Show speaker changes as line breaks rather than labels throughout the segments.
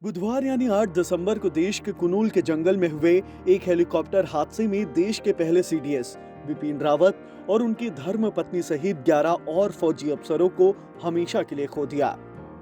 बुधवार यानी 8 दिसंबर को देश के कुनूल के जंगल में हुए एक हेलीकॉप्टर हादसे में देश के पहले सीडीएस बिपिन रावत और उनकी धर्म पत्नी सहित 11 और फौजी अफसरों को हमेशा के लिए खो दिया।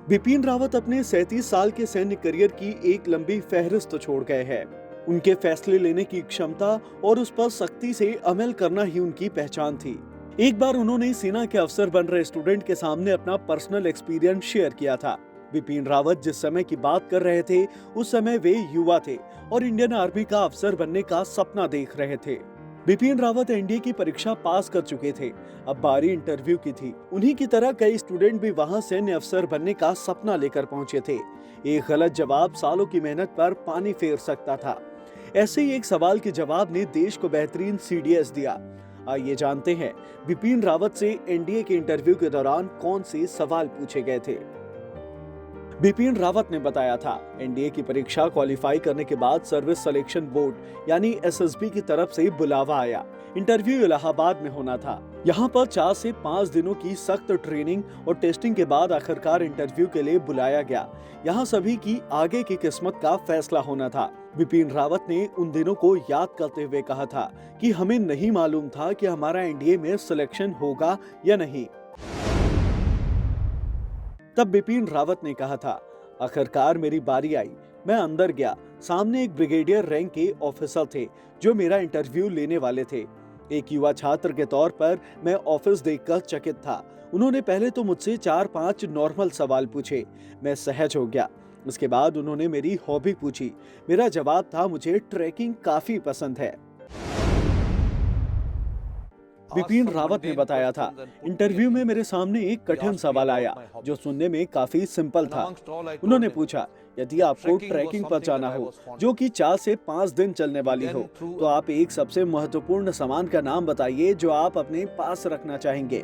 बिपिन रावत अपने 37 साल के सैन्य करियर की एक लंबी फहरिस्त छोड़ गए हैं। उनके फैसले लेने की क्षमता और उस पर सख्ती से अमल करना ही उनकी पहचान थी। एक बार उन्होंने सेना के अफसर बन रहे स्टूडेंट के सामने अपना पर्सनल एक्सपीरियंस शेयर किया था। बिपिन रावत जिस समय की बात कर रहे थे उस समय वे युवा थे और इंडियन आर्मी का अफसर बनने का सपना देख रहे थे। बिपिन रावत एनडीए की परीक्षा पास कर चुके थे, अब बारी इंटरव्यू की थी। उन्हीं की तरह कई स्टूडेंट भी वहां सैन्य अफसर बनने का सपना लेकर पहुंचे थे। एक गलत जवाब सालों की मेहनत पर पानी फेर सकता था। ऐसे ही एक सवाल के जवाब ने देश को बेहतरीन सीडीएस दिया। आइए जानते हैं बिपिन रावत से एनडीए के इंटरव्यू के दौरान कौन से सवाल पूछे गए थे। बिपिन रावत ने बताया था, एनडीए की परीक्षा क्वालिफाई करने के बाद सर्विस सिलेक्शन बोर्ड यानी एसएसबी की तरफ से बुलावा आया। इंटरव्यू इलाहाबाद में होना था। यहाँ पर 4 से 5 दिनों की सख्त ट्रेनिंग और टेस्टिंग के बाद आखिरकार इंटरव्यू के लिए बुलाया गया। यहाँ सभी की आगे की किस्मत का फैसला होना था। बिपिन रावत ने उन दिनों को याद करते हुए कहा था कि हमें नहीं मालूम था कि हमारा एनडीए में सिलेक्शन होगा या नहीं। तब बिपिन रावत ने कहा था, आखिरकार मेरी बारी आई। मैं अंदर गया, सामने एक ब्रिगेडियर रैंक के ऑफिसर थे जो मेरा इंटरव्यू लेने वाले थे। एक युवा छात्र के तौर पर मैं ऑफिस देखकर चकित था। उन्होंने पहले तो मुझसे 4-5 नॉर्मल सवाल पूछे। मैं सहज हो गया। उसके बाद उन्होंने मेरी हॉबी पूछी। मेरा जवाब था, मुझे ट्रैकिंग काफी पसंद है। बिपिन रावत ने बताया था, इंटरव्यू में मेरे सामने एक कठिन सवाल आया जो सुनने में काफी सिंपल था। उन्होंने पूछा, यदि आपको ट्रैकिंग पर जाना हो जो कि 4 से 5 दिन चलने वाली हो, तो आप एक सबसे महत्वपूर्ण सामान का नाम बताइए जो आप अपने पास रखना चाहेंगे।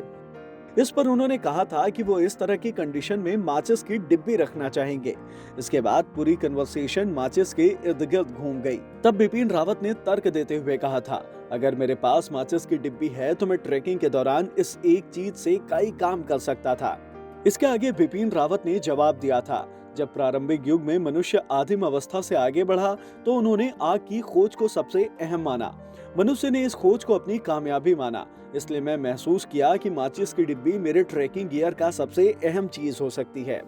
इस पर उन्होंने कहा था कि वो इस तरह की कंडीशन में माचिस की डिब्बी रखना चाहेंगे। इसके बाद पूरी कन्वर्सेशन माचिस के इर्द गिर्द घूम गई। तब बिपिन रावत ने तर्क देते हुए कहा था, अगर मेरे पास माचिस की डिब्बी है तो मैं ट्रैकिंग के दौरान इस एक चीज से कई काम कर सकता था। इसके आगे बिपिन रावत ने जवाब दिया था, जब प्रारंभिक युग में मनुष्य आदिम अवस्था से आगे बढ़ा तो उन्होंने आग की खोज को सबसे अहम माना। मनुष्य ने इस खोज को अपनी कामयाबी माना, इसलिए मैं महसूस किया कि माचिस की डिब्बी मेरे ट्रैकिंग गियर का सबसे अहम चीज हो सकती है।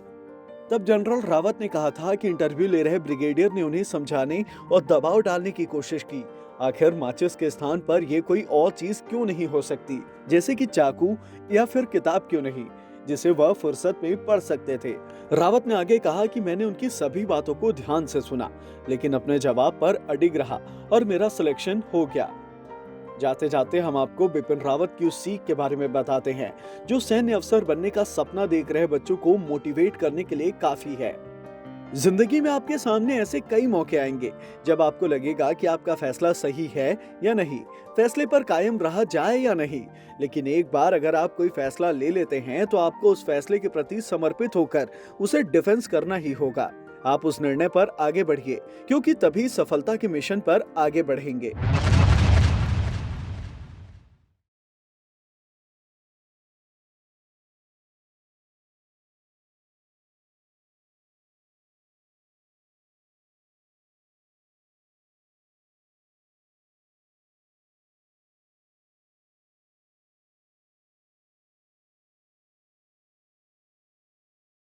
तब जनरल रावत ने कहा था कि इंटरव्यू ले रहे ब्रिगेडियर ने उन्हें समझाने और दबाव डालने की कोशिश की। आखिर माचिस के स्थान पर यह कोई और चीज क्यों नहीं हो सकती, जैसे कि चाकू या फिर किताब क्यों नहीं, जिसे वह फुर्सत में पढ़ सकते थे। रावत ने आगे कहा कि मैंने उनकी सभी बातों को ध्यान से सुना, लेकिन अपने जवाब पर अडिग रहा और मेरा सिलेक्शन हो गया। जाते जाते हम आपको बिपिन रावत की उस सीख के बारे में बताते हैं जो सैन्य अफसर बनने का सपना देख रहे बच्चों को मोटिवेट करने के लिए काफी है। जिंदगी में आपके सामने ऐसे कई मौके आएंगे जब आपको लगेगा कि आपका फैसला सही है या नहीं, फैसले पर कायम रहा जाए या नहीं। लेकिन एक बार अगर आप कोई फैसला ले लेते हैं तो आपको उस फैसले के प्रति समर्पित होकर उसे डिफेंस करना ही होगा। आप उस निर्णय पर आगे बढ़िए, क्योंकि तभी सफलता के मिशन पर आगे बढ़ेंगे।